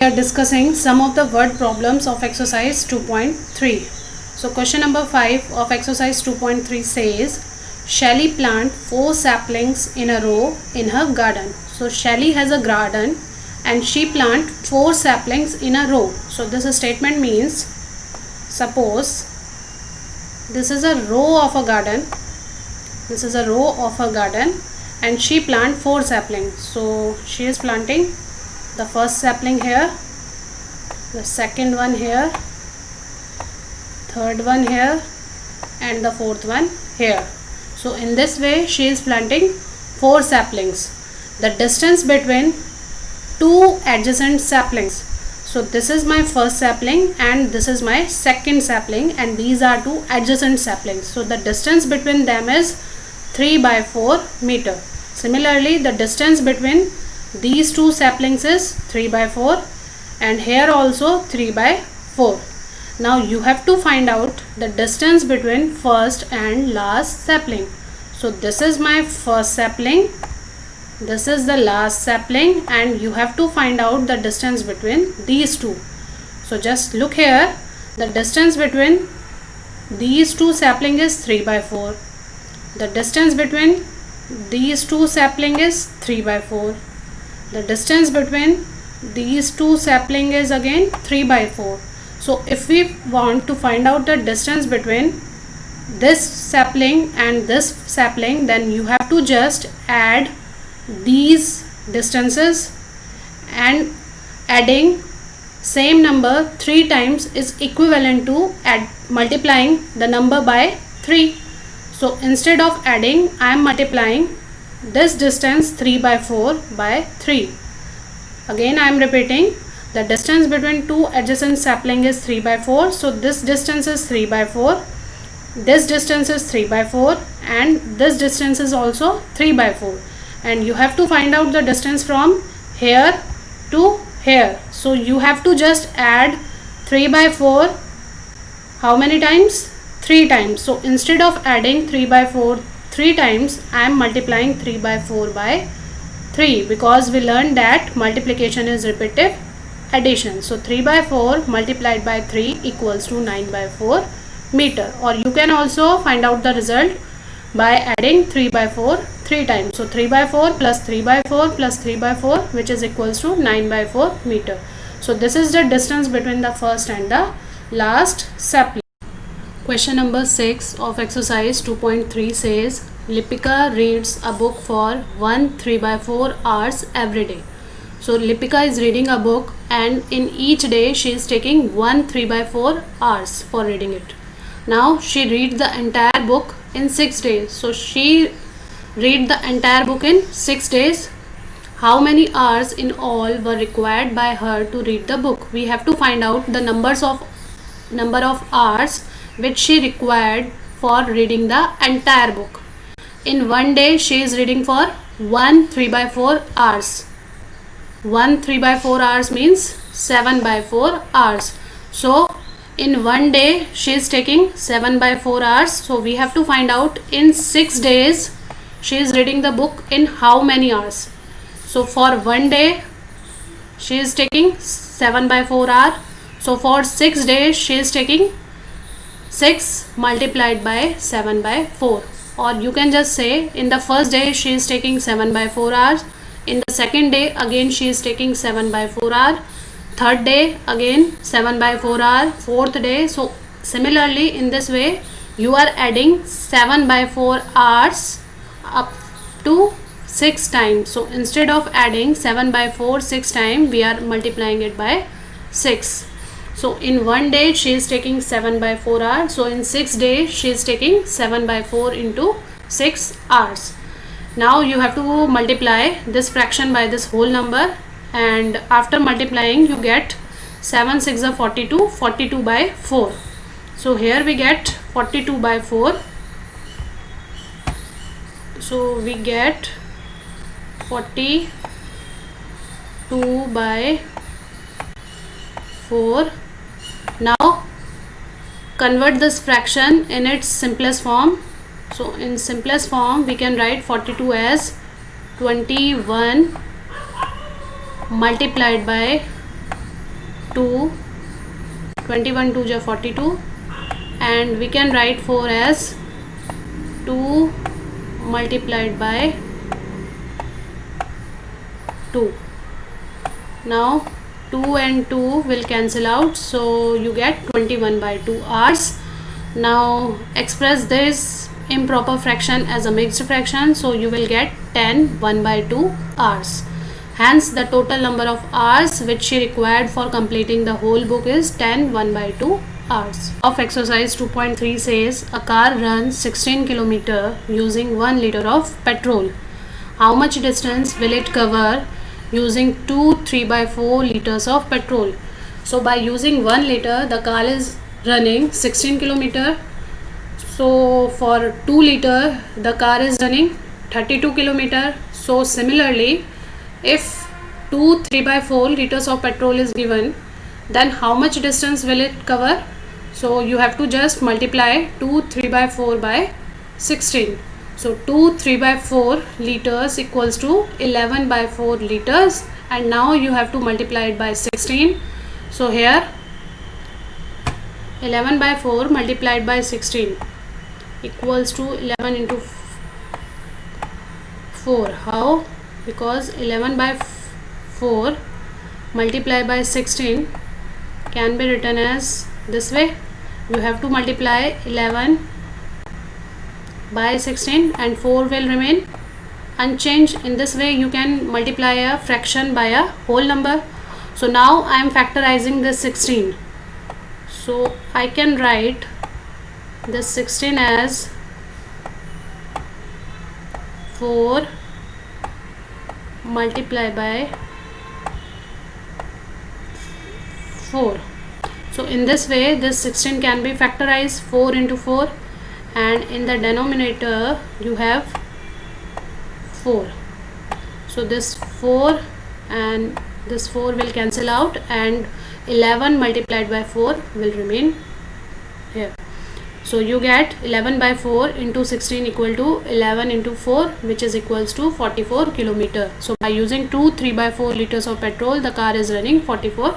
We are discussing some of the word problems of exercise 2.3. So question number 5 of exercise 2.3 says Shelly plant 4 saplings in a row in her garden. So Shelly has a garden and she plant 4 saplings in a row. So this statement means, suppose this is a row of a garden. This is a row of a garden and she plant 4 saplings. So she is planting the first sapling here, the second one here, third one here, and the fourth one here. So in this way she is planting 4 saplings. The distance between 2 adjacent saplings. So this is my first sapling and this is my second sapling, and these are 2 adjacent saplings. So the distance between them is 3 by 4 meter. Similarly, the distance between these 2 saplings is 3 by 4 and here also 3 by 4. Now you have to find out the distance between first and last sapling. So this is my first sapling, this is the last sapling, and you have to find out the distance between these 2. So just look here, the distance between these 2 sapling is 3 by 4. The distance between these 2 sapling is 3 by 4. The distance between these 2 sapling is again 3 by 4. So if we want to find out the distance between this sapling and this sapling, then you have to just add these distances, and adding same number 3 times is equivalent to multiplying the number by 3. So instead of adding, I am multiplying this distance 3 by 4 by 3. Again I am repeating, the distance between 2 adjacent sapling is 3 by 4. So this distance is 3 by 4, this distance is 3 by 4, and this distance is also 3 by 4. And you have to find out the distance from here to here. So you have to just add 3 by 4 how many times? 3 times. So instead of adding 3 by 4 3 times, I am multiplying 3 by 4 by 3, because we learned that multiplication is repetitive addition. So 3 by 4 multiplied by 3 equals to 9 by 4 meter. Or you can also find out the result by adding 3 by 4 3 times. So 3 by 4 plus 3 by 4 plus 3 by 4, which is equals to 9 by 4 meter. So this is the distance between the first and the last sapling. Question number 6 of exercise 2.3 says Lipika reads a book for 1 3 by 4 hours every day. So Lipika is reading a book and in each day she is taking 1 3 by 4 hours for reading it. Now she reads the entire book in 6 days. So she read the entire book in 6 days. How many hours in all were required by her to read the book? We have to find out the number of hours which she required for reading the entire book. In one day she is reading for 1 3 by 4 hours. 1 3 by 4 hours means 7 by 4 hours. So in one day she is taking 7 by 4 hours. So we have to find out in 6 days she is reading the book in how many hours. So for one day she is taking 7 by 4 hours. So for 6 days she is taking 6 multiplied by 7 by 4. Or you can just say, in the first day she is taking 7 by 4 hours, in the second day again she is taking 7 by 4 hours, third day again 7 by 4 hours, fourth day. So similarly in this way you are adding 7 by 4 hours up to 6 times. So instead of adding 7 by 4 6 times, we are multiplying it by 6. So in one day she is taking 7 by 4 hours. So in 6 days she is taking 7 by 4 into 6 hours. Now you have to multiply this fraction by this whole number, and after multiplying you get 7 6 are 42, 42 by 4. So here we get 42 by 4. So we get 42 by 4. Now convert this fraction in its simplest form. So in simplest form we can write 42 as 21 multiplied by 2, 21 2 ja 42, and we can write 4 as 2 multiplied by 2. Now 2 and 2 will cancel out, so you get 21 by 2 hours. Now express this improper fraction as a mixed fraction, so you will get 10 1 by 2 hours. Hence the total number of hours which she required for completing the whole book is 10 1 by 2 hours. Of exercise 2.3 says a car runs 16 km using 1 liter of petrol. How much distance will it cover using 2 3/4 liters of petrol? So by using 1 liter, the car is running 16 km. So for 2 liter, the car is running 32 km. So similarly, if 2 3/4 liters of petrol is given, then how much distance will it cover? So you have to just multiply 2 3/4 by 16. So 2 3/4 liters equals to 11/4 liters, and now you have to multiply it by 16. So here 11/4 multiplied by 16 equals to 11 into 4. How? Because 11/4 multiplied by 16 can be written as this way. You have to multiply 11 by 16 and 4 will remain unchanged. In this way you can multiply a fraction by a whole number. So now I am factorizing this 16. So I can write this 16 as 4 multiplied by 4. So in this way this 16 can be factorized 4 into 4, and in the denominator you have 4. So this 4 and this 4 will cancel out, and 11 multiplied by 4 will remain here. So you get 11/4 into 16 equal to 11 into 4, which is equals to 44 km. So by using 2 3/4 liters of petrol, the car is running 44